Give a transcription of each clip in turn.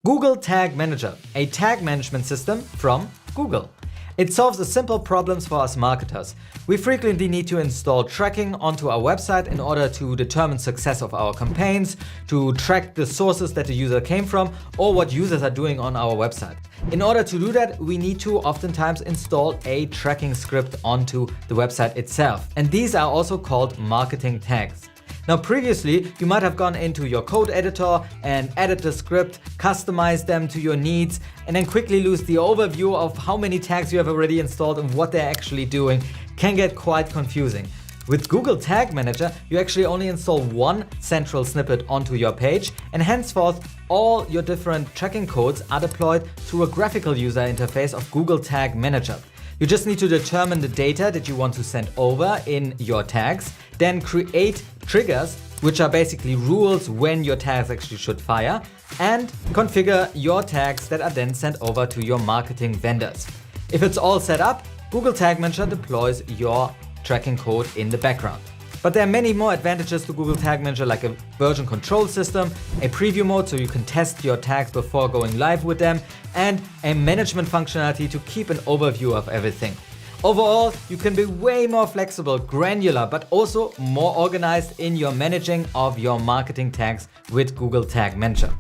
Google Tag Manager, a tag management system from Google. It solves the simple problems for us marketers. We frequently need to install tracking onto our website in order to determine success of our campaigns, to track the sources that the user came from, or what users are doing on our website. In order to do that, we need to oftentimes install a tracking script onto the website itself. And these are also called marketing tags. Now previously, you might have gone into your code editor and added the script, customized them to your needs, and then quickly lose the overview of how many tags you have already installed and what they're actually doing. Can get quite confusing. With Google Tag Manager, you actually only install one central snippet onto your page, and henceforth all your different tracking codes are deployed through a graphical user interface of Google Tag Manager. You just need to determine the data that you want to send over in your tags, then create triggers, which are basically rules when your tags actually should fire, and configure your tags that are then sent over to your marketing vendors. If it's all set up, Google Tag Manager deploys your tracking code in the background. But there are many more advantages to Google Tag Manager, like a version control system, a preview mode so you can test your tags before going live with them, and a management functionality to keep an overview of everything. Overall, you can be way more flexible, granular, but also more organized in your managing of your marketing tags with Google Tag Manager.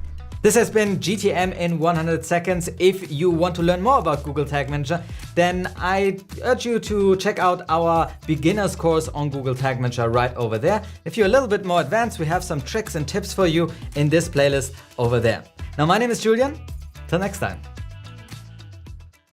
This has been GTM in 100 seconds. If you want to learn more about Google Tag Manager, then I urge you to check out our beginner's course on Google Tag Manager right over there. If you're a little bit more advanced, we have some tricks and tips for you in this playlist over there. Now, my name is Julian. Till next time.